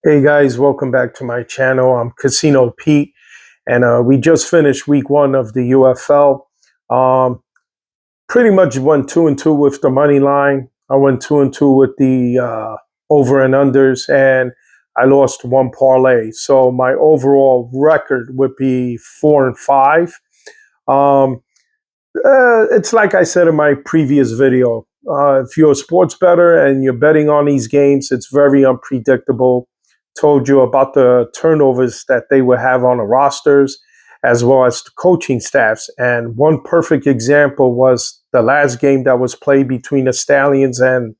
Hey guys, welcome back to my channel. I'm Casino Pete, and we just finished week one of the UFL. Um, Pretty much went 2-2 with the money line. I went 2-2 with the over and unders, and I lost one parlay. So my overall record would be 4-5. Um, it's like I said in my previous video. If you're a sports bettor and you're betting on these games, it's very unpredictable. Told you about the turnovers that they would have on the rosters, as well as the coaching staffs. And one perfect example was the last game that was played between the Stallions and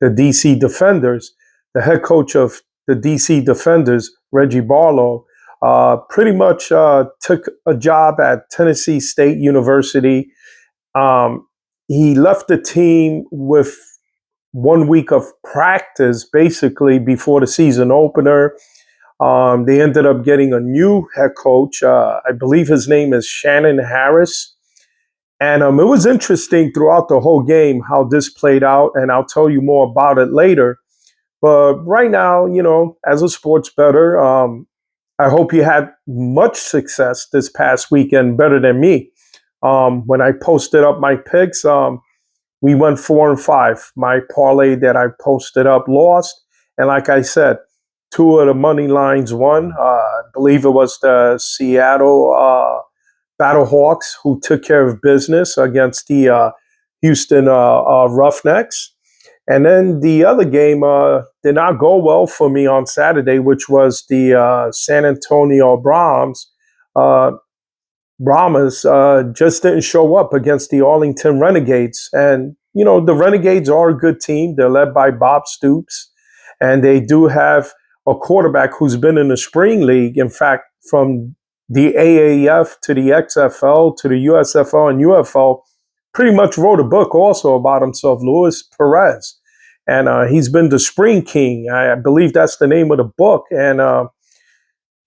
the DC Defenders. The head coach of the DC Defenders, Reggie Barlow, pretty much took a job at Tennessee State University. He left the team with 1 week of practice basically before the season opener. They ended up getting a new head coach. I believe his name is Shannon Harris. And it was interesting throughout the whole game how this played out. And I'll tell you more about it later. But right now, as a sports bettor, I hope you had much success this past weekend, better than me. When I posted up my picks, we went 4-5. My parlay that I posted up lost. And like I said, two of the money lines won. I believe it was the Seattle Battlehawks who took care of business against the Houston Roughnecks. And then the other game did not go well for me on Saturday, which was the San Antonio Brahmas just didn't show up against the Arlington Renegades. And, the Renegades are a good team. They're led by Bob Stoops. And they do have a quarterback who's been in the spring league. In fact, from the AAF to the XFL to the USFL and UFL, pretty much wrote a book also about himself, Luis Perez. And he's been the Spring King. I believe that's the name of the book. And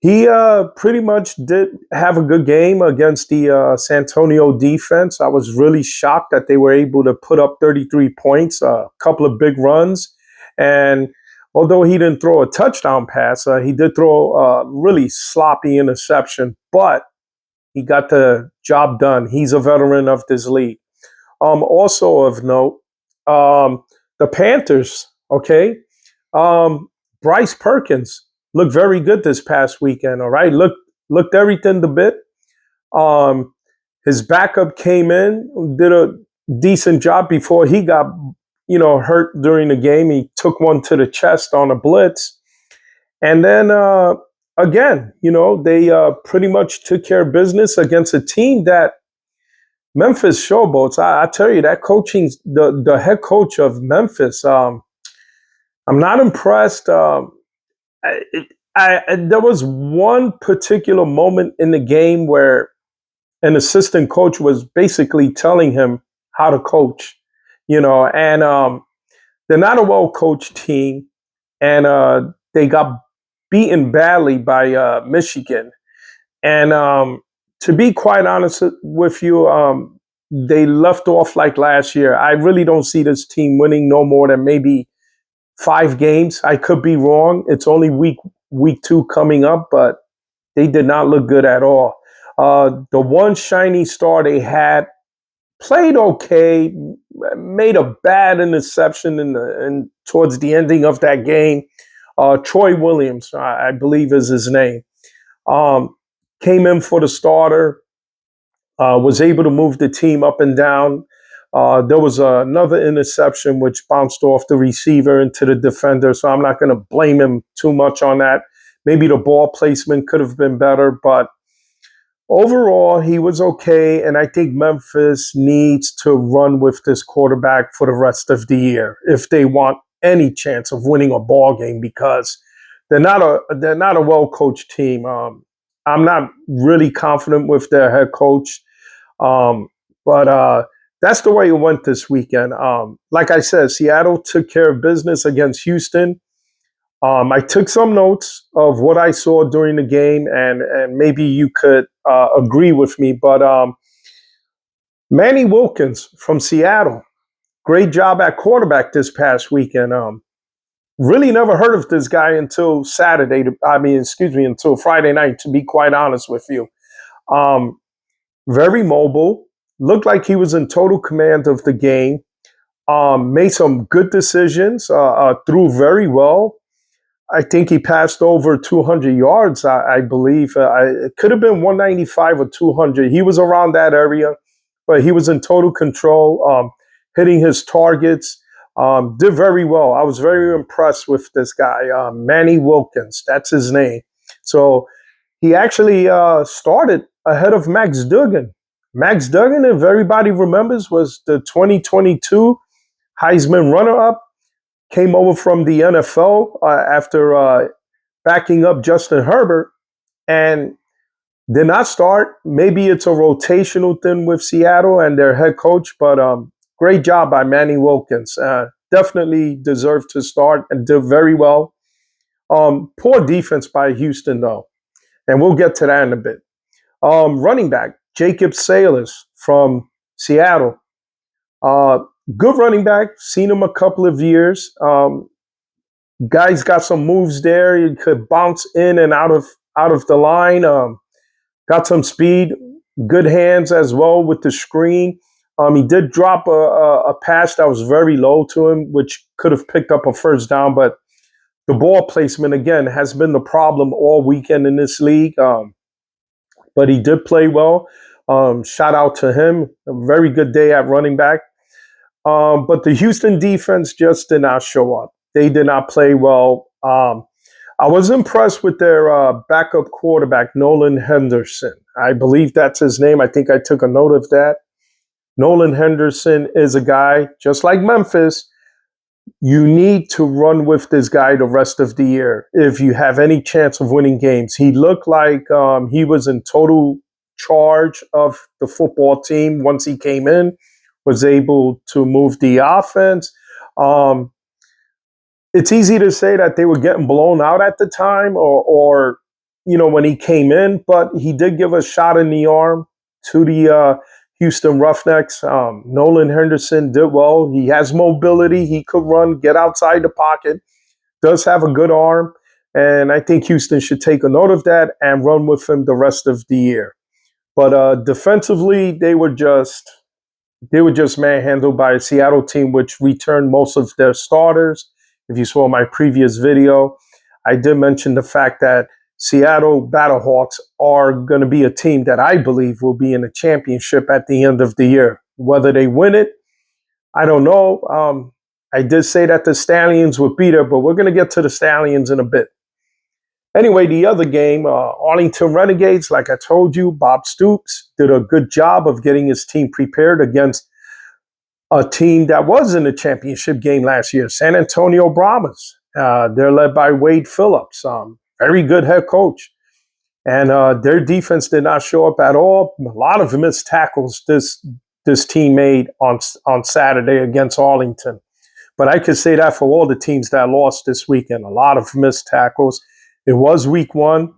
he pretty much did have a good game against the San Antonio defense. I was really shocked that they were able to put up 33 points, a couple of big runs. And although he didn't throw a touchdown pass, he did throw a really sloppy interception, but he got the job done. He's a veteran of this league. Also of note, the Panthers, okay? Bryce Perkins looked very good this past weekend, all right? Looked everything to bit. Um, his backup came in, did a decent job before he got, hurt during the game. He took one to the chest on a blitz. And then again, they pretty much took care of business against a team that Memphis Showboats. I tell you, that the head coach of Memphis, I'm not impressed. There was one particular moment in the game where an assistant coach was basically telling him how to coach, and they're not a well coached team, and they got beaten badly by Michigan. And to be quite honest with you, they left off like last year. I really don't see this team winning no more than maybe 5 games. I could be wrong. It's only week two coming up, but they did not look good at all. The one shiny star they had played okay, made a bad interception in towards the ending of that game. Troy Williams, I believe is his name, came in for the starter, was able to move the team up and down. There was another interception which bounced off the receiver into the defender, so I'm not going to blame him too much on that. Maybe the ball placement could have been better, but overall, he was okay. And I think Memphis needs to run with this quarterback for the rest of the year if they want any chance of winning a ball game, because they're not a well coached team. I'm not really confident with their head coach. But that's the way it went this weekend. Like I said, Seattle took care of business against Houston. I took some notes of what I saw during the game, and maybe you could agree with me. But Manny Wilkins from Seattle, great job at quarterback this past weekend. Really never heard of this guy until until Friday night, to be quite honest with you. Um, Very mobile, looked like he was in total command of the game, made some good decisions, threw very well. I think he passed over 200 yards, I believe. It could have been 195 or 200. He was around that area, but he was in total control, hitting his targets. Did very well. I was very impressed with this guy, Manny Wilkins. That's his name. So he actually started ahead of Max Duggan. Max Duggan, if everybody remembers, was the 2022 Heisman runner-up. Came over from the NFL after backing up Justin Herbert and did not start. Maybe it's a rotational thing with Seattle and their head coach, but great job by Manny Wilkins. Definitely deserved to start and did very well. Poor defense by Houston, though, and we'll get to that in a bit. Running back, Jacob Salas from Seattle. Uh, Good running back. Seen him a couple of years. Guy's got some moves there. He could bounce in and out of the line. Got some speed. Good hands as well with the screen. He did drop a pass that was very low to him, which could have picked up a first down, but the ball placement, again, has been the problem all weekend in this league. But he did play well. Shout out to him. A very good day at running back. But the Houston defense just did not show up. They did not play well. I was impressed with their backup quarterback, Nolan Henderson. I believe that's his name. I think I took a note of that. Nolan Henderson is a guy, just like Memphis, you need to run with this guy the rest of the year if you have any chance of winning games. He looked like he was in total charge of the football team once he came in, was able to move the offense. It's easy to say that they were getting blown out at the time or when he came in, but he did give a shot in the arm to the Houston Roughnecks. Nolan Henderson did well. He has mobility. He could run, get outside the pocket, does have a good arm. And I think Houston should take a note of that and run with him the rest of the year. But defensively, they were just manhandled by a Seattle team, which returned most of their starters. If you saw my previous video, I did mention the fact that Seattle Battlehawks are going to be a team that I believe will be in a championship at the end of the year. Whether they win it, I don't know. I did say that the Stallions would beat her, but we're going to get to the Stallions in a bit. Anyway, the other game, Arlington Renegades, like I told you, Bob Stoops did a good job of getting his team prepared against a team that was in the championship game last year, San Antonio Brahmas. They're led by Wade Phillips, very good head coach. And their defense did not show up at all. A lot of missed tackles this team made on Saturday against Arlington. But I could say that for all the teams that lost this weekend, a lot of missed tackles. It was week one.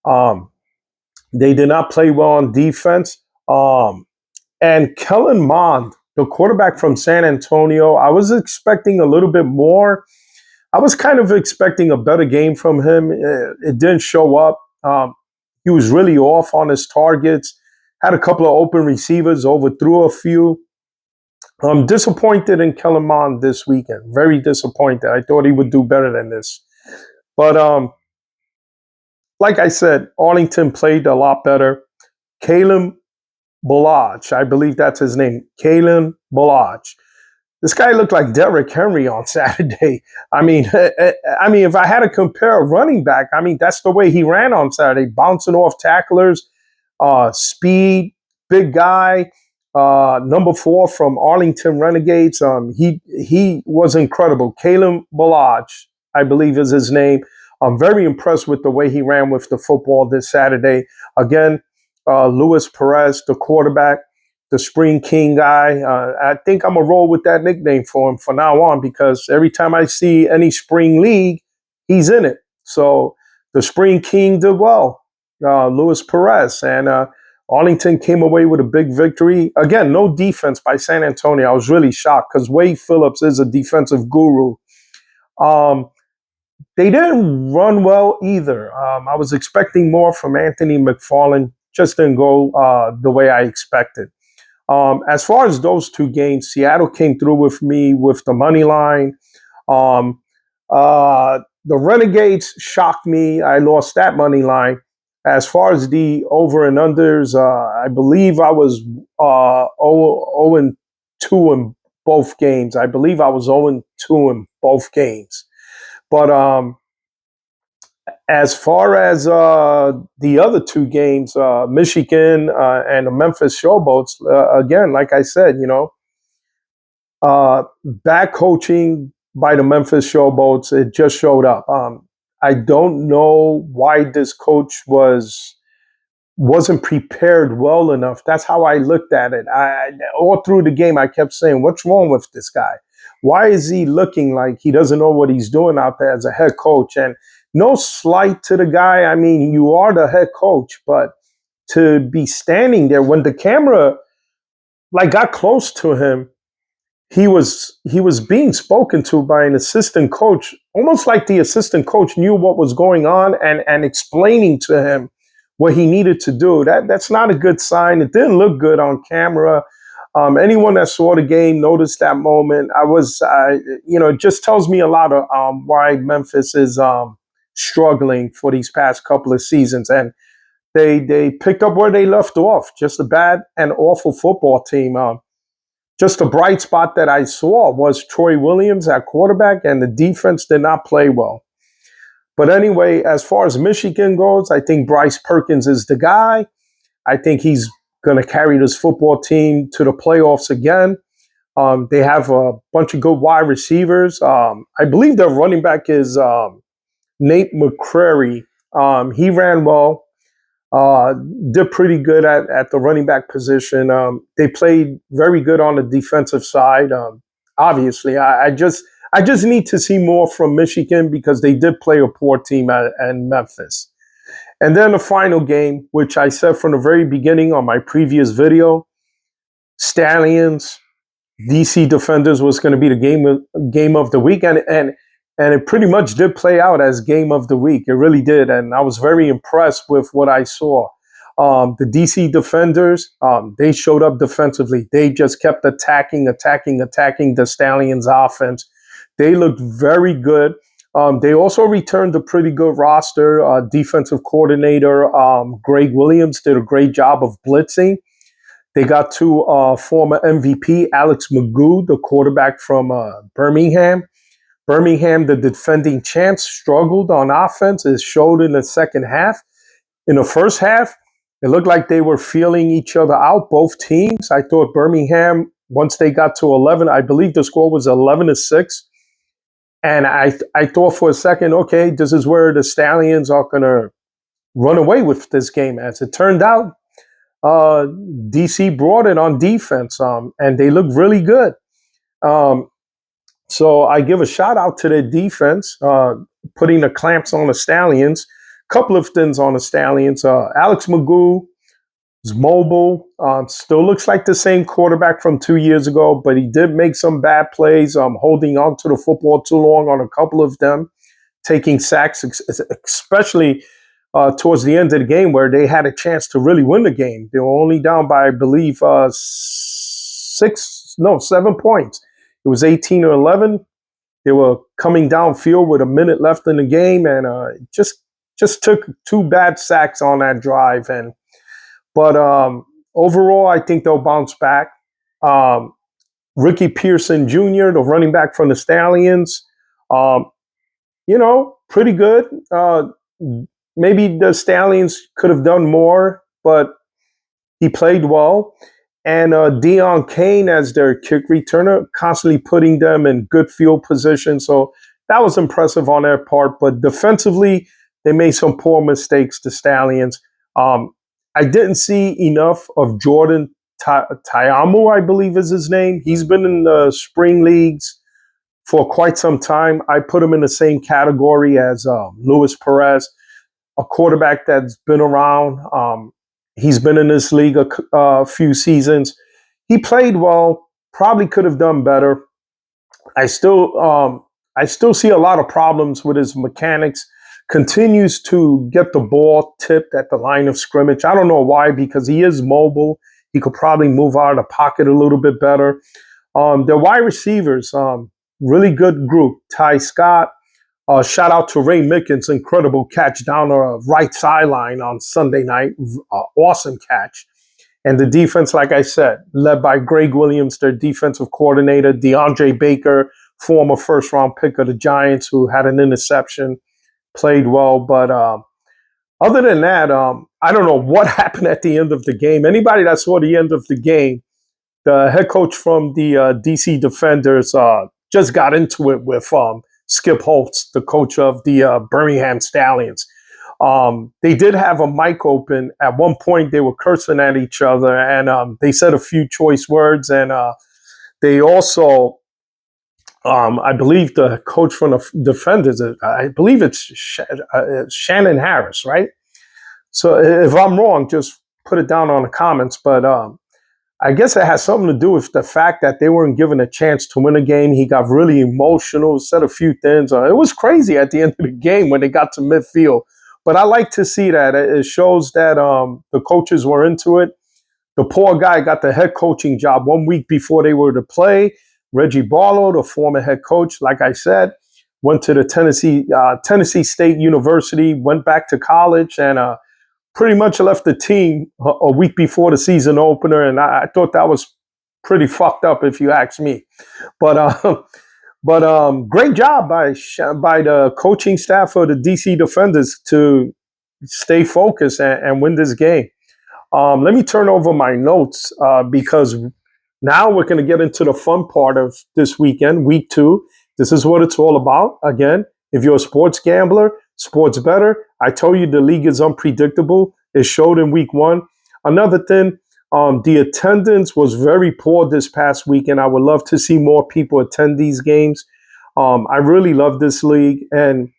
They did not play well on defense. And Kellen Mond, the quarterback from San Antonio, I was expecting a little bit more. I was kind of expecting a better game from him. It didn't show up. He was really off on his targets, had a couple of open receivers, overthrew a few. I'm disappointed in Kellen Mond this weekend. Very disappointed. I thought he would do better than this. But like I said, Arlington played a lot better. Kalen Ballage, I believe that's his name. Kalen Ballage. This guy looked like Derrick Henry on Saturday. I mean, if I had to compare a running back, that's the way he ran on Saturday, bouncing off tacklers, speed, big guy. Number 4 from Arlington Renegades. He was incredible. Kalen Ballage, I believe is his name. I'm very impressed with the way he ran with the football this Saturday. Again, Luis Perez, the quarterback, the Spring King guy. I think I'm going to roll with that nickname for him from now on because every time I see any spring league, he's in it. So the Spring King did well, Luis Perez. And Arlington came away with a big victory. Again, no defense by San Antonio. I was really shocked because Wade Phillips is a defensive guru. Um, they didn't run well either. I was expecting more from Anthony McFarland, just didn't go the way I expected. As far as those two games, Seattle came through with me with the money line. Um, the Renegades shocked me. I lost that money line. As far as the over and unders, I believe I was 0 and 2 in both games. I believe I was 0 and 2 in both games. But as far as the other two games, Michigan and the Memphis Showboats, again, like I said, bad coaching by the Memphis Showboats, it just showed up. I don't know why this coach wasn't prepared well enough. That's how I looked at it. All through the game, I kept saying, "What's wrong with this guy? Why is he looking like he doesn't know what he's doing out there as a head coach?" And no slight to the guy. I mean, you are the head coach, but to be standing there when the camera got close to him, he was being spoken to by an assistant coach, almost like the assistant coach knew what was going on and explaining to him what he needed to do. That's not a good sign. It didn't look good on camera. Anyone that saw the game noticed that moment. It just tells me a lot of why Memphis is struggling for these past couple of seasons, and they picked up where they left off. Just a bad and awful football team. Just a bright spot that I saw was Troy Williams at quarterback, and the defense did not play well. But anyway, as far as Michigan goes, I think Bryce Perkins is the guy. I think he's going to carry this football team to the playoffs again. They have a bunch of good wide receivers. I believe their running back is Nate McCrary. He ran well. Did pretty good at the running back position. They played very good on the defensive side. Obviously, I just need to see more from Michigan because they did play a poor team at Memphis. And then the final game, which I said from the very beginning on my previous video, Stallions, DC Defenders was going to be the game of the week, and it pretty much did play out as game of the week. It really did, and I was very impressed with what I saw. The DC Defenders, they showed up defensively. They just kept attacking the Stallions' offense. They looked very good. They also returned a pretty good roster. Defensive coordinator Greg Williams did a great job of blitzing. They got to former MVP Alex Magoo, the quarterback from Birmingham. Birmingham, the defending champs, struggled on offense. It showed in the second half. In the first half, it looked like they were feeling each other out, both teams. I thought Birmingham, once they got to 11, I believe the score was 11-6. And I thought for a second, okay, this is where the Stallions are going to run away with this game. As it turned out, DC brought it on defense, and they looked really good. So I give a shout out to their defense, putting the clamps on the Stallions. Couple of things on the Stallions. Alex Magoo is mobile. Still looks like the same quarterback from 2 years ago, but he did make some bad plays, holding on to the football too long on a couple of them, taking sacks, especially towards the end of the game where they had a chance to really win the game. They were only down by, I believe, 7 points. It was 18-11. They were coming downfield with a minute left in the game, and just took 2 bad sacks on that drive. But overall, I think they'll bounce back. Ricky Pearson Jr., the running back from the Stallions, pretty good. Maybe the Stallions could have done more, but he played well. And Deion Kane as their kick returner, constantly putting them in good field position. So that was impressive on their part. But defensively, they made some poor mistakes, the Stallions. I didn't see enough of Jordan Ta'amu, I believe is his name. He's been in the spring leagues for quite some time. I put him in the same category as Luis Perez, a quarterback that's been around. He's been in this league a few seasons. He played well, probably could have done better. I still I still see a lot of problems with his mechanics. Continues to get the ball tipped at the line of scrimmage. I don't know why, because he is mobile. He could probably move out of the pocket a little bit better. The wide receivers, really good group. Ty Scott, shout out to Ray Mickens, incredible catch down the right sideline on Sunday night. Awesome catch. And the defense, like I said, led by Greg Williams, their defensive coordinator, DeAndre Baker, former first-round pick of the Giants, who had an interception, played well. But other than that, I don't know what happened at the end of the game. Anybody that saw the end of the game, the head coach from the DC Defenders just got into it with Skip Holtz, the coach of the Birmingham Stallions. They did have a mic open. At one point, they were cursing at each other, and they said a few choice words. And they also, I believe the coach from the Defenders, I believe it's Shannon Harris, right? So if I'm wrong, just put it down on the comments. But I guess it has something to do with the fact that they weren't given a chance to win a game. He got really emotional, said a few things. It was crazy at the end of the game when they got to midfield. But I like to see that. It shows that the coaches were into it. The poor guy got the head coaching job 1 week before they were to play. Reggie Barlow, the former head coach, like I said, went to the Tennessee State University, went back to college, and pretty much left the team a week before the season opener. And I thought that was pretty fucked up, if you ask me. But great job by the coaching staff of the DC Defenders to stay focused and win this game. Let me turn over my notes because now we're going to get into the fun part of this weekend, week 2. This is what it's all about. Again, if you're a sports gambler, sports better, I told you the league is unpredictable. It showed in week 1. Another thing, the attendance was very poor this past weekend. I would love to see more people attend these games. I really love this league. And,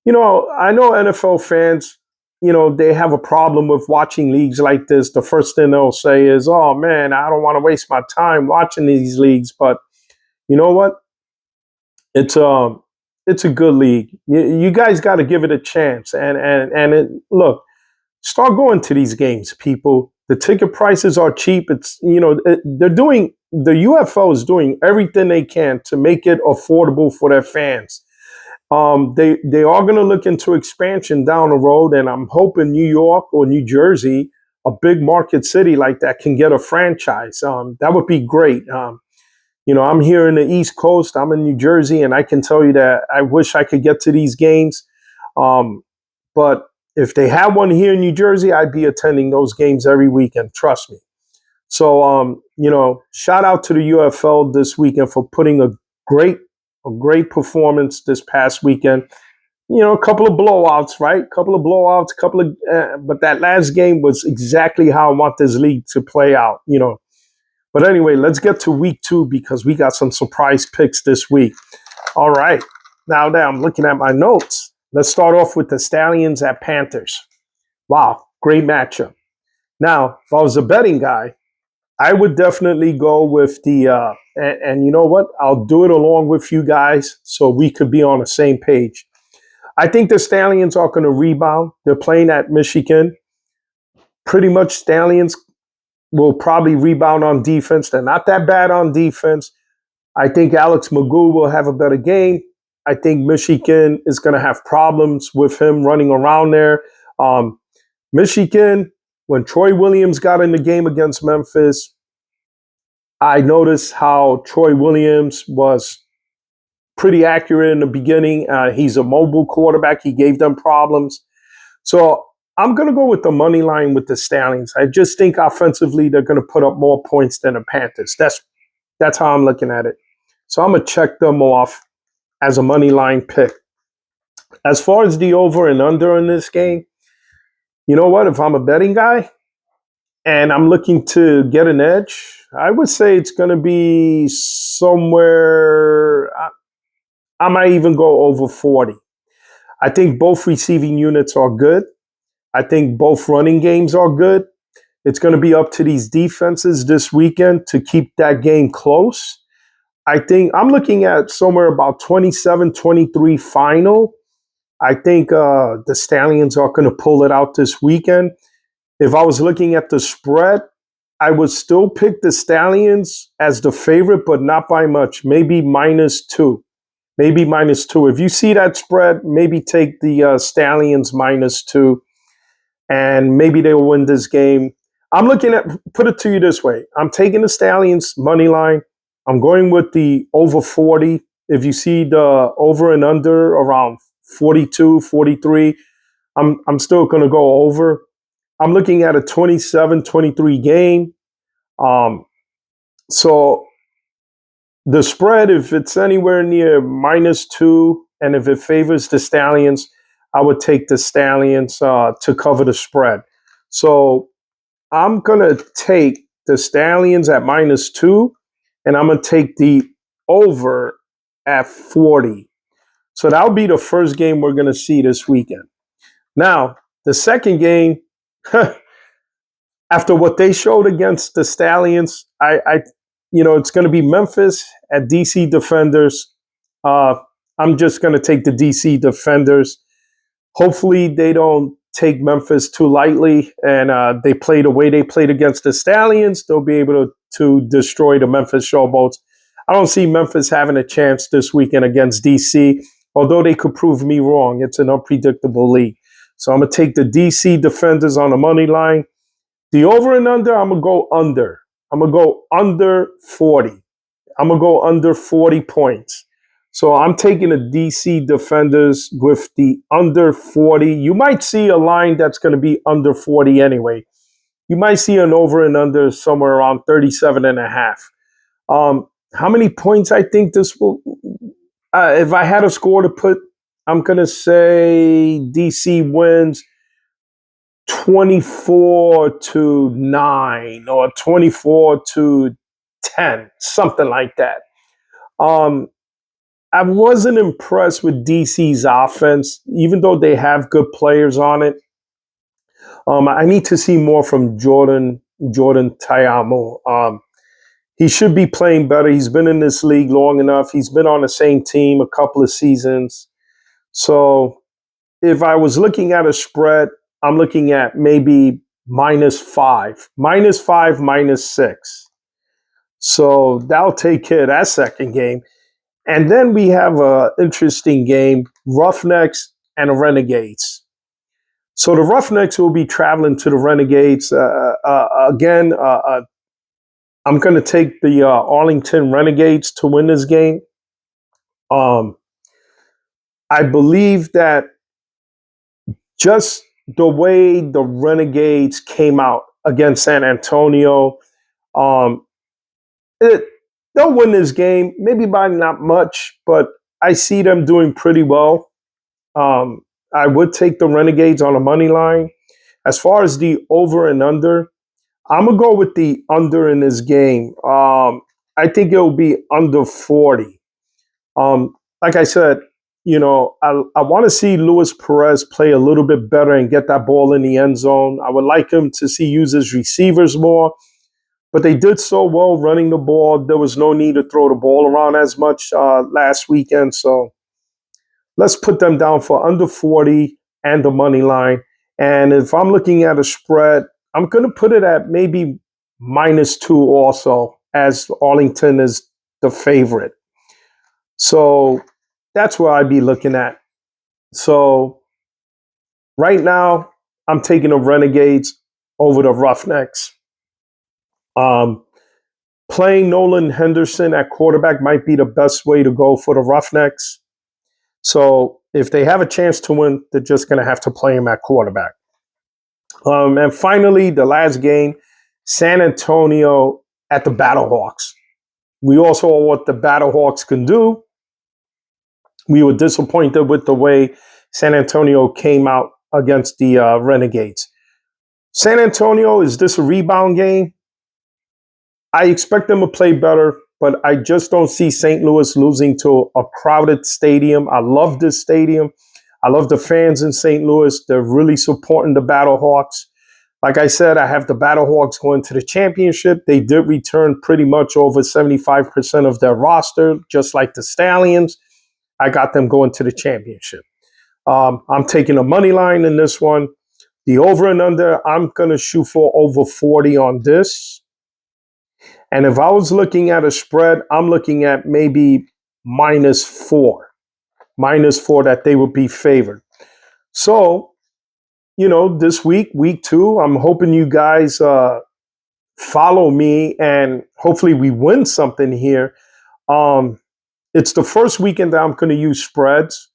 I know NFL fans, they have a problem with watching leagues like this. The first thing they'll say is, oh, man, I don't want to waste my time watching these leagues. But you know what? It's a good league. You guys got to give it a chance. Look, start going to these games, people. The ticket prices are cheap. The UFO is doing everything they can to make it affordable for their fans. They are going to look into expansion down the road, and I'm hoping New York or New Jersey, a big market city like that, can get a franchise. That would be great. I'm here in the East Coast. I'm in New Jersey, and I can tell you that I wish I could get to these games. But if they had one here in New Jersey, I'd be attending those games every weekend. Trust me. So, shout out to the UFL this weekend for putting a great performance this past weekend. A couple of blowouts, right? But that last game was exactly how I want this league to play out, But anyway, let's get to week 2 because we got some surprise picks this week. All right. Now that I'm looking at my notes, let's start off with the Stallions at Panthers. Wow, great matchup. Now, if I was a betting guy, I would definitely go with the, and you know what? I'll do it along with you guys so we could be on the same page. I think the Stallions are going to rebound. They're playing at Michigan. Pretty much Stallions will probably rebound on defense. They're not that bad on defense. I think Alex Magoo will have a better game. I think Michigan is going to have problems with him running around there. Michigan, when Troy Williams got in the game against Memphis, I noticed how Troy Williams was pretty accurate in the beginning. He's a mobile quarterback. He gave them problems. So I'm going to go with the money line with the Stallions. I just think offensively they're going to put up more points than the Panthers. That's how I'm looking at it. So I'm going to check them off as a money line pick. As far as the over and under in this game, you know what? If I'm a betting guy and I'm looking to get an edge, I would say it's going to be somewhere, I might even go over 40. I think both receiving units are good. I think both running games are good. It's going to be up to these defenses this weekend to keep that game close. I think I'm looking at somewhere about 27-23 final. I think the Stallions are going to pull it out this weekend. If I was looking at the spread, I would still pick the Stallions as the favorite, but not by much. Maybe -2. Maybe -2. If you see that spread, maybe take the Stallions -2, and maybe they'll win this game. I'm looking at, put it to you this way. I'm taking the Stallions money line. I'm going with the over 40. If you see the over and under around 42, 43, I'm still going to go over. I'm looking at a 27-23 game. So the spread, if it's anywhere near -2, and if it favors the Stallions, I would take the Stallions to cover the spread. So I'm going to take the Stallions at -2, and I'm going to take the over at 40. So that'll be the first game we're going to see this weekend. Now, the second game, after what they showed against the Stallions, it's going to be Memphis at DC Defenders. I'm just going to take the DC Defenders. Hopefully, they don't take Memphis too lightly, and they play the way they played against the Stallions. They'll be able to destroy the Memphis Showboats. I don't see Memphis having a chance this weekend against DC, although they could prove me wrong. It's an unpredictable league. So I'm going to take the DC Defenders on the money line. The over and under, I'm going to go under. I'm going to go under 40. I'm going to go under 40 points. So I'm taking the DC Defenders with the under 40. You might see a line that's going to be under 40 anyway. You might see an over and under somewhere around 37.5. How many points I think this will, if I had a score to put, I'm going to say DC wins 24-9 or 24-10, something like that. I wasn't impressed with DC's offense, even though they have good players on it. I need to see more from Jordan Ta'amu. He should be playing better. He's been in this league long enough. He's been on the same team a couple of seasons. So if I was looking at a spread, I'm looking at maybe -5, -6. So that'll take care of that second game. And then we have an interesting game, Roughnecks and the Renegades. So the Roughnecks will be traveling to the Renegades. Again, I'm going to take the Arlington Renegades to win this game. I believe that just the way the Renegades came out against San Antonio, they'll win this game, maybe by not much, but I see them doing pretty well. I would take the Renegades on the money line. As far as the over and under, I'm going to go with the under in this game. I think it will be under 40. Like I said, I want to see Luis Perez play a little bit better and get that ball in the end zone. I would like him to use his receivers more, but they did so well running the ball. There was no need to throw the ball around as much last weekend. So let's put them down for under 40 and the money line. And if I'm looking at a spread, I'm going to put it at maybe -2 also, as Arlington is the favorite. So that's where I'd be looking at. So right now, I'm taking the Renegades over the Roughnecks. Playing Nolan Henderson at quarterback might be the best way to go for the Roughnecks. So if they have a chance to win, they're just going to have to play him at quarterback. And finally, the last game, San Antonio at the Battlehawks. We all saw what the Battlehawks can do. We were disappointed with the way San Antonio came out against the Renegades. San Antonio, is this a rebound game? I expect them to play better, but I just don't see St. Louis losing to a crowded stadium. I love this stadium. I love the fans in St. Louis. They're really supporting the Battlehawks. Like I said, I have the Battlehawks going to the championship. They did return pretty much over 75% of their roster, just like the Stallions. I got them going to the championship. I'm taking a money line in this one. The over and under, I'm going to shoot for over 40 on this. And if I was looking at a spread, I'm looking at maybe -4. -4 that they would be favored. So, this week 2, I'm hoping you guys follow me and hopefully we win something here. It's the first weekend that I'm going to use spreads.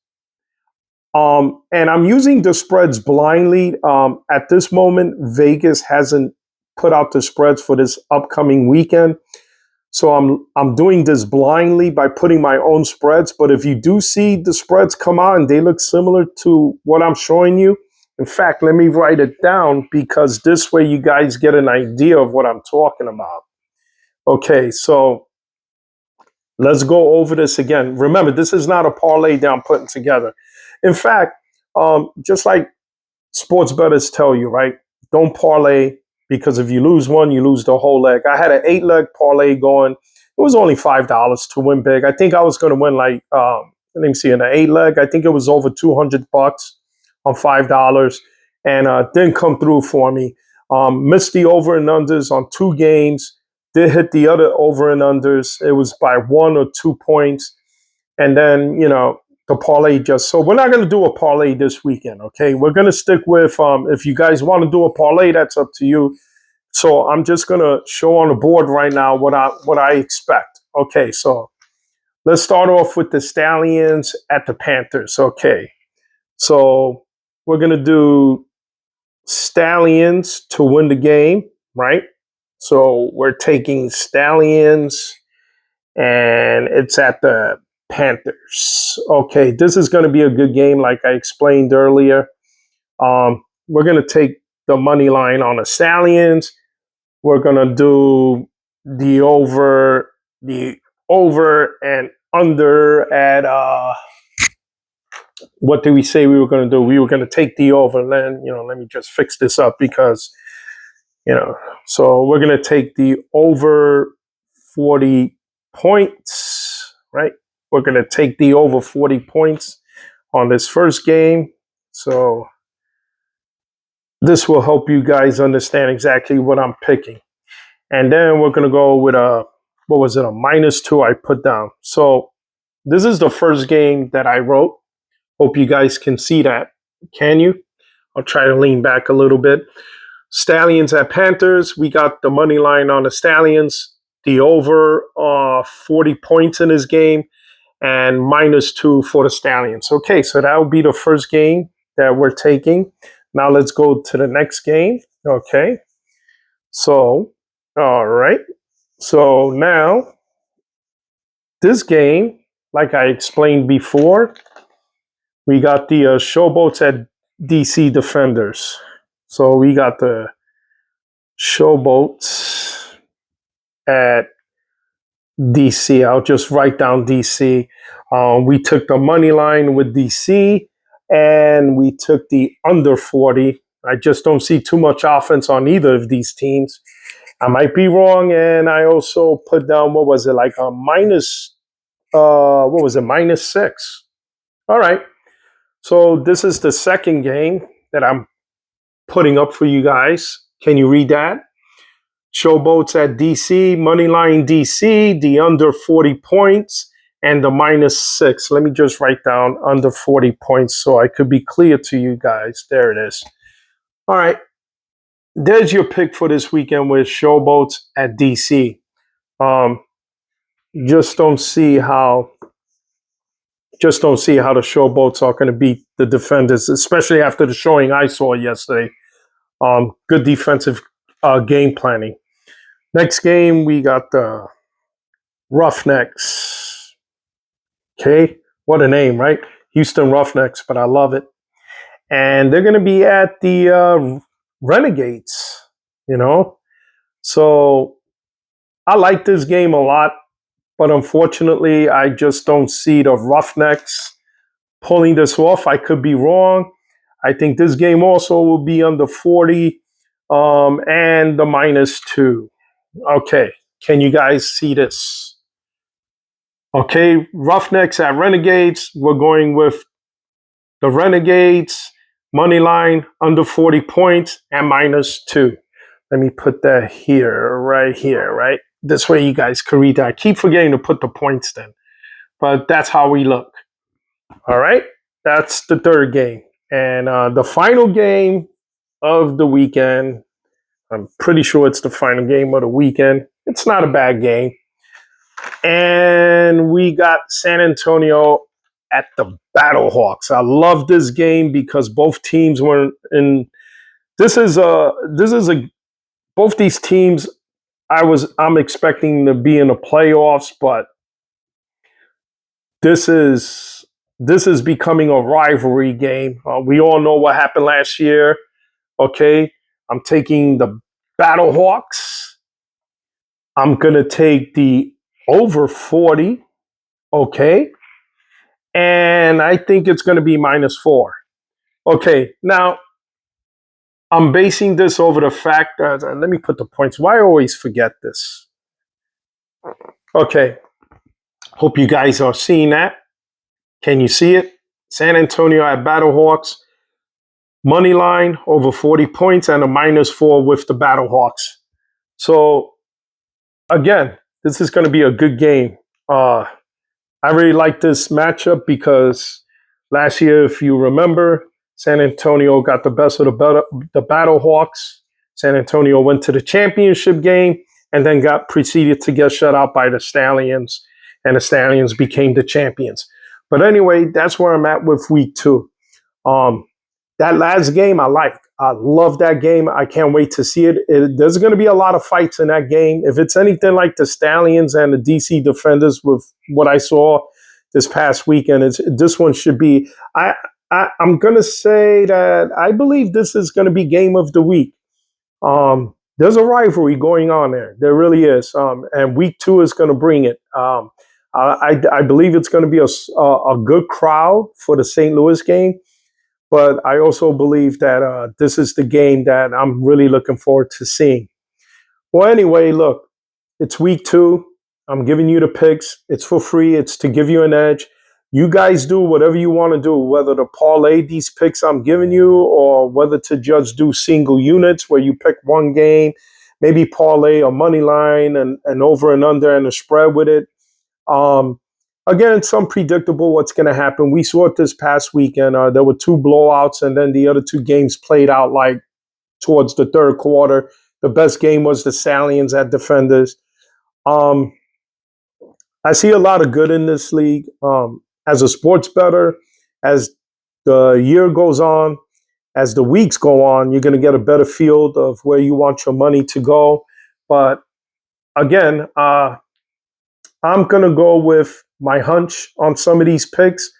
And I'm using the spreads blindly. At this moment, Vegas hasn't put out the spreads for this upcoming weekend. So I'm doing this blindly by putting my own spreads. But if you do see the spreads come out and they look similar to what I'm showing you, in fact, let me write it down because this way you guys get an idea of what I'm talking about. Okay, so let's go over this again. Remember, this is not a parlay that I'm putting together. In fact, just like sports bettors tell you, right? Don't parlay because if you lose one, you lose the whole leg. I had an 8-leg parlay going. It was only $5 to win big. I think I was going to win like, let me see, in the 8-leg, I think it was over $200 on $5 and didn't come through for me. Missed the over and unders on 2 games. Did hit the other over and unders. It was by 1 or 2 points. And then, the parlay so we're not going to do a parlay this weekend, okay? We're going to stick with, if you guys want to do a parlay, that's up to you. So I'm just going to show on the board right now what I expect. Okay, so let's start off with the Stallions at the Panthers. Okay, so we're going to do Stallions to win the game, right? So we're taking Stallions and it's at the Panthers. Okay, this is going to be a good game, like I explained earlier. We're going to take the money line on the Stallions. We're going to do the over and under at what did we say we were going to do? We were going to take the over. And then, let me just fix this up because, so we're going to take the over 40 points, right? We're going to take the over 40 points on this first game. So this will help you guys understand exactly what I'm picking. And then we're going to go with a -2 I put down. So this is the first game that I wrote. Hope you guys can see that. Can you? I'll try to lean back a little bit. Stallions at Panthers. We got the money line on the Stallions. The over 40 points in this game. And -2 for the Stallions. Okay, so that will be the first game that we're taking. Now let's go to the next game. Okay. So, all right. So now, this game, like I explained before, we got the Showboats at DC Defenders. So we got the Showboats at DC. I'll just write down DC. We took the money line with DC and we took the under 40. I just don't see too much offense on either of these teams. I might be wrong. And I also put down, what was it, like a -6. All right. So this is the second game that I'm putting up for you guys. Can you read that? Showboats at DC, moneyline DC, the under 40 points, and the -6. Let me just write down under 40 points so I could be clear to you guys. There it is. All right. There's your pick for this weekend with Showboats at DC. Just don't see how the Showboats are going to beat the Defenders, especially after the showing I saw yesterday. Good defensive game planning. Next game, we got the Roughnecks. Okay, what a name, right? Houston Roughnecks, but I love it. And they're going to be at the Renegades, So I like this game a lot, but unfortunately, I just don't see the Roughnecks pulling this off. I could be wrong. I think this game also will be under 40. and the -2. Okay, can you guys see this? Okay, Roughnecks at Renegades. We're going with the Renegades money line under 40 points and -2. Let me put that here, right? This way you guys can read that. I keep forgetting to put the points then, but that's how we look. All right, that's the third game. And the final game of the weekend, I'm pretty sure it's the final game of the weekend. It's not a bad game. And we got San Antonio at the Battlehawks. I love this game because both teams were in. This is a both these teams. I'm expecting to be in the playoffs, but this is becoming a rivalry game. We all know what happened last year. Okay, I'm taking the Battlehawks. I'm gonna take the over 40. Okay. And I think it's going to be -4. Okay, now I'm basing this over the fact that, let me put the points. Why I always forget this? Okay, hope you guys are seeing that. Can you see it? San Antonio at Battlehawks, money line over 40 points and a -4 with the Battlehawks. So again, this is going to be a good game. I really like this matchup because last year, if you remember, San Antonio got the best of the Battlehawks. San Antonio went to the championship game and then got proceeded to get shut out by the Stallions, and the Stallions became the champions. But anyway, that's where I'm at with week 2. That last game I like. I love that game. I can't wait to see it. There's going to be a lot of fights in that game. If it's anything like the Stallions and the DC Defenders with what I saw this past weekend, this one should be. I'm going to say that I believe this is going to be game of the week. There's a rivalry going on there. There really is. And week 2 is going to bring it. I believe it's going to be a good crowd for the St. Louis game. But I also believe that this is the game that I'm really looking forward to seeing. Well, anyway, look, it's week 2. I'm giving you the picks. It's for free. It's to give you an edge. You guys do whatever you want to do, whether to parlay these picks I'm giving you or whether to just do single units where you pick one game, maybe parlay a money line and over and under and a spread with it. Again, it's unpredictable what's going to happen. We saw it this past weekend. There were 2 blowouts, and then the other 2 games played out like towards the third quarter. The best game was the Stallions at Defenders. I see a lot of good in this league. As a sports bettor, as the year goes on, as the weeks go on, you're going to get a better feel of where you want your money to go. But again, I'm going to go with my hunch on some of these picks.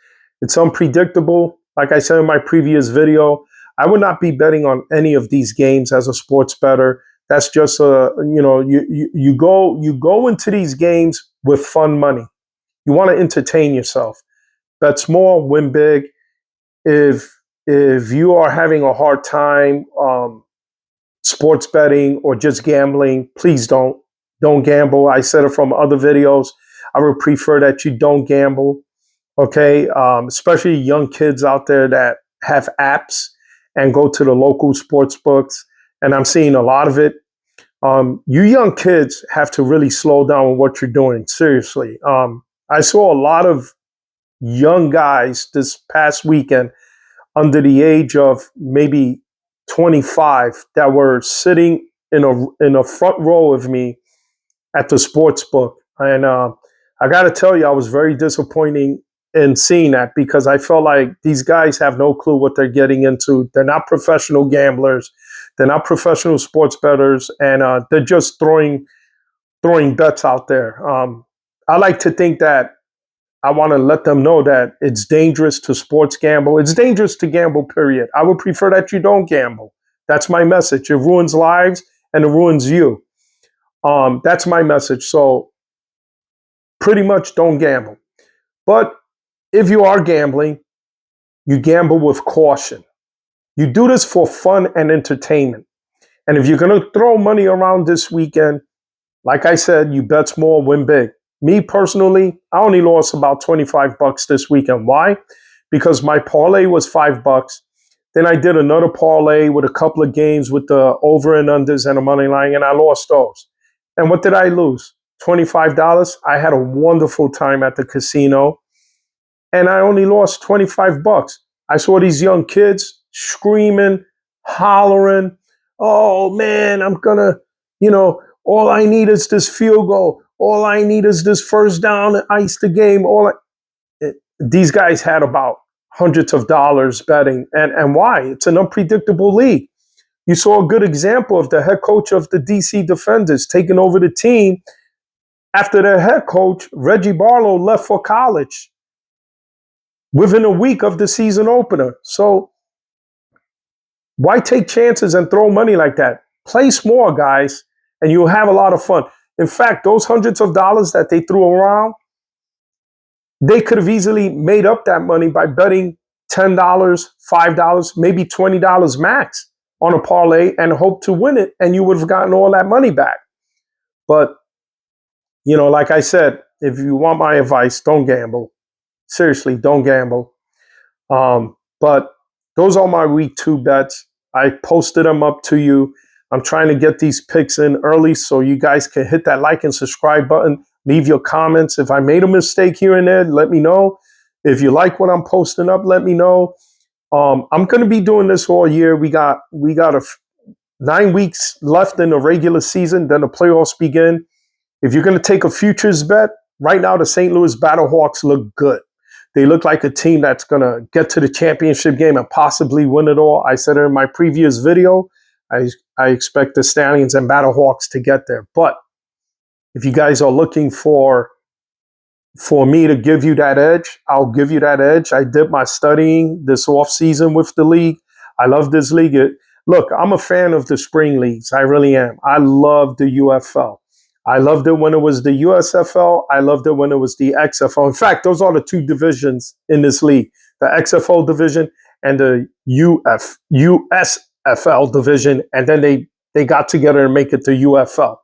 It's unpredictable. Like I said in my previous video, I would not be betting on any of these games as a sports bettor. That's just you go into these games with fun money. You want to entertain yourself. Bet small, win big. If you are having a hard time sports betting or just gambling, please don't gamble. I said it from other videos. I would prefer that you don't gamble, okay? Especially young kids out there that have apps and go to the local sports books, and I'm seeing a lot of it. You young kids have to really slow down with what you're doing, seriously. I saw a lot of young guys this past weekend under the age of maybe 25 that were sitting in a front row of me at the sports book. And I got to tell you, I was very disappointed in seeing that because I felt like these guys have no clue what they're getting into. They're not professional gamblers. They're not professional sports bettors. And they're just throwing bets out there. I like to think that I want to let them know that it's dangerous to sports gamble. It's dangerous to gamble, period. I would prefer that you don't gamble. That's my message. It ruins lives and it ruins you. That's my message. So pretty much don't gamble. But if you are gambling, you gamble with caution. You do this for fun and entertainment. And if you're going to throw money around this weekend, like I said, you bet small, win big. Me personally, I only lost about $25 this weekend. Why? Because my parlay was $5. Then I did another parlay with a couple of games with the over and unders and the money line, and I lost those. And what did I lose? $25. I had a wonderful time at the casino, and I only lost $25. I saw these young kids screaming, hollering, "Oh man, I'm gonna, all I need is this field goal. All I need is this first down to ice the game." These guys had about hundreds of dollars betting. And why? It's an unpredictable league. You saw a good example of the head coach of the DC Defenders taking over the team after their head coach, Reggie Barlow, left for college within a week of the season opener. So why take chances and throw money like that? Play small, guys, and you'll have a lot of fun. In fact, those hundreds of dollars that they threw around, they could have easily made up that money by betting $10, $5, maybe $20 max on a parlay and hope to win it, and you would have gotten all that money back. But, like I said, if you want my advice, don't gamble. Seriously, don't gamble. But those are my week 2 bets. I posted them up to you. I'm trying to get these picks in early so you guys can hit that like and subscribe button. Leave your comments. If I made a mistake here and there, let me know. If you like what I'm posting up, let me know. I'm going to be doing this all year. We got 9 weeks left in the regular season. Then the playoffs begin. If you're going to take a futures bet, right now the St. Louis Battlehawks look good. They look like a team that's going to get to the championship game and possibly win it all. I said it in my previous video. I expect the Stallions and Battlehawks to get there. But if you guys are looking for me to give you that edge, I'll give you that edge. I did my studying this offseason with the league. I love this league. Look, I'm a fan of the spring leagues. I really am. I love the UFL. I loved it when it was the USFL. I loved it when it was the XFL. In fact, those are the 2 divisions in this league, the XFL division and the USFL division. And then they got together and make it the UFL.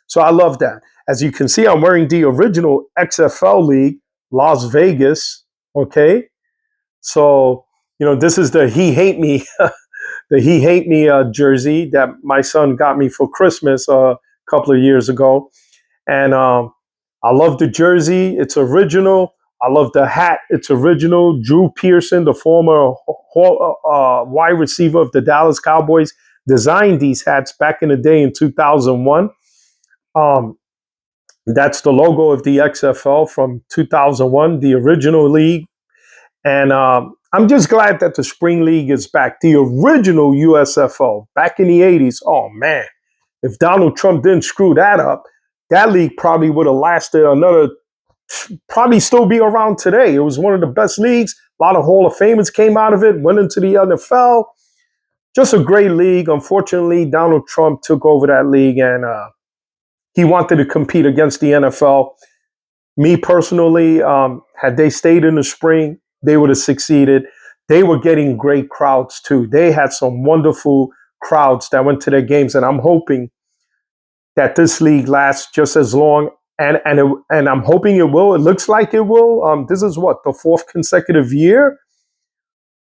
So I love that. As you can see, I'm wearing the original XFL league, Las Vegas. Okay. So, this is the He Hate Me, the He Hate Me jersey that my son got me for Christmas couple of years ago. And I love the jersey. It's original. I love the hat. It's original. Drew Pearson, the former wide receiver of the Dallas Cowboys, designed these hats back in the day in 2001. That's the logo of the XFL from 2001, the original league. And I'm just glad that the Spring League is back. The original USFL back in the 80s. Oh, man. If Donald Trump didn't screw that up, that league probably would have lasted probably still be around today. It was one of the best leagues. A lot of Hall of Famers came out of it, went into the NFL. Just a great league. Unfortunately, Donald Trump took over that league and he wanted to compete against the NFL. Me personally, had they stayed in the spring, they would have succeeded. They were getting great crowds too. They had some wonderful crowds that went to their games, and I'm hoping that this league lasts just as long, and I'm hoping it will. It looks like it will. This is the 4th consecutive year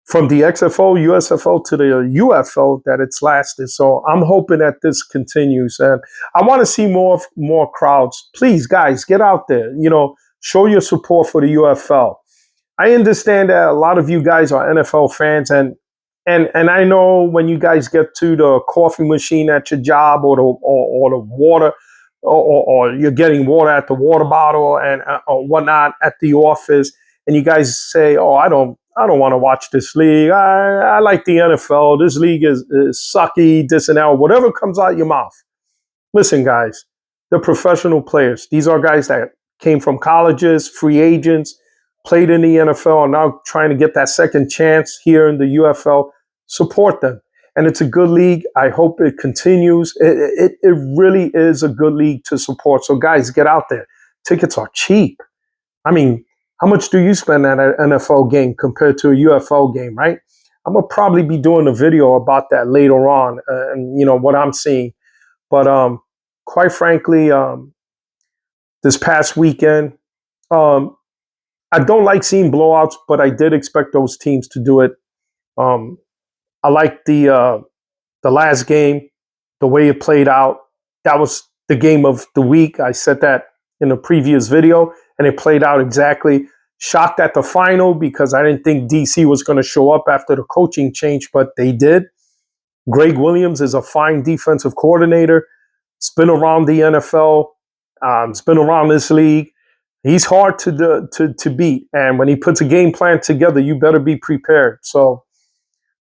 from the XFL, USFL to the UFL that it's lasted. So I'm hoping that this continues, and I want to see more crowds. Please, guys, get out there. Show your support for the UFL. I understand that a lot of you guys are NFL fans, and I know when you guys get to the coffee machine at your job or the water, or you're getting water at the water bottle and or whatnot at the office, and you guys say, "Oh, I don't want to watch this league. I like the NFL. This league is sucky, this and that," whatever comes out your mouth. Listen, guys, they're professional players. These are guys that came from colleges, free agents, played in the NFL, and now trying to get that second chance here in the UFL. Support them. And it's a good league. I hope it continues. It really is a good league to support. So guys, get out there. Tickets are cheap. I mean, how much do you spend at an NFL game compared to a UFL game, right? I'm gonna probably be doing a video about that later on, and what I'm seeing. But quite frankly, this past weekend, um, I don't like seeing blowouts, but I did expect those teams to do it. Um, I like the last game, the way it played out. That was the game of the week. I said that in a previous video, and it played out exactly. Shocked at the final because I didn't think DC was going to show up after the coaching change, but they did. Greg Williams is a fine defensive coordinator. It's been around the NFL. It's been around this league. He's hard to beat, and when he puts a game plan together, you better be prepared. So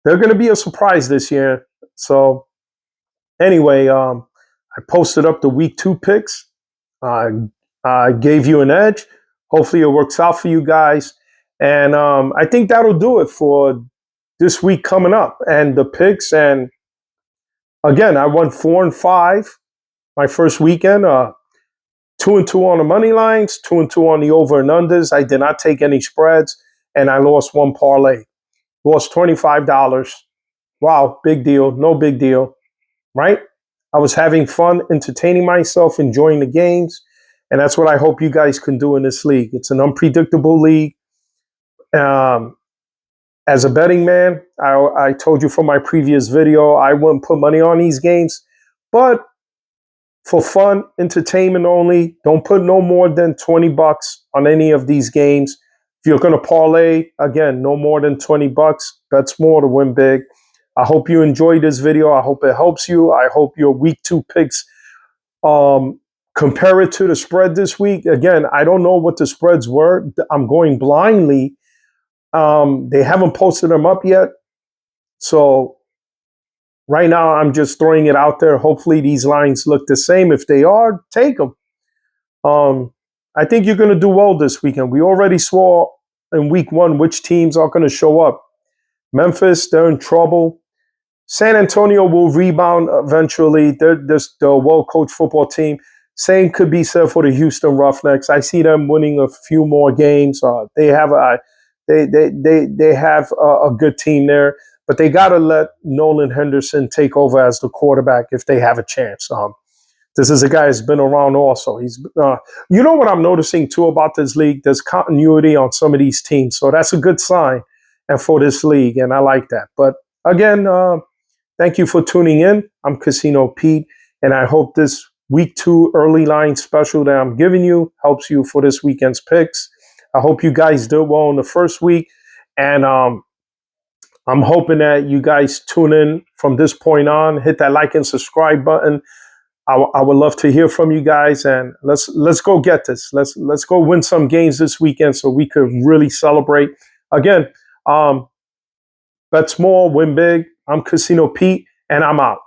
they're going to be a surprise this year. So anyway, I posted up the week 2 picks. I gave you an edge. Hopefully, it works out for you guys, and I think that'll do it for this week coming up and the picks. And again, I won 4-5 my first weekend. 2-2 on the money lines, 2-2 on the over and unders. I did not take any spreads, and I lost one parlay. Lost $25. Wow, big deal. No big deal, right? I was having fun, entertaining myself, enjoying the games, and that's what I hope you guys can do in this league. It's an unpredictable league. As a betting man, I told you from my previous video, I wouldn't put money on these games, but for fun, entertainment only, don't put no more than $20 on any of these games. If you're going to parlay, again, no more than $20. Bet small to win big. I hope you enjoyed this video. I hope it helps you. I hope your week 2 picks compare it to the spread this week. Again, I don't know what the spreads were. I'm going blindly. They haven't posted them up yet. So right now, I'm just throwing it out there. Hopefully, these lines look the same. If they are, take them. I think you're going to do well this weekend. We already saw in week 1 which teams are going to show up. Memphis, they're in trouble. San Antonio will rebound eventually. They're just a well-coached football team. Same could be said for the Houston Roughnecks. I see them winning a few more games. They have a good team there, but they got to let Nolan Henderson take over as the quarterback if they have a chance. This is a guy who's been around also. He's, you know what I'm noticing too about this league? There's continuity on some of these teams, so that's a good sign, and for this league, and I like that. But again, thank you for tuning in. I'm Casino Pete, and I hope this week 2 early line special that I'm giving you helps you for this weekend's picks. I hope you guys did well in the first week, and I'm hoping that you guys tune in from this point on. Hit that like and subscribe button. I would love to hear from you guys, and let's go get this. Let's go win some games this weekend so we could really celebrate. Again, bet small, win big. I'm Casino Pete, and I'm out.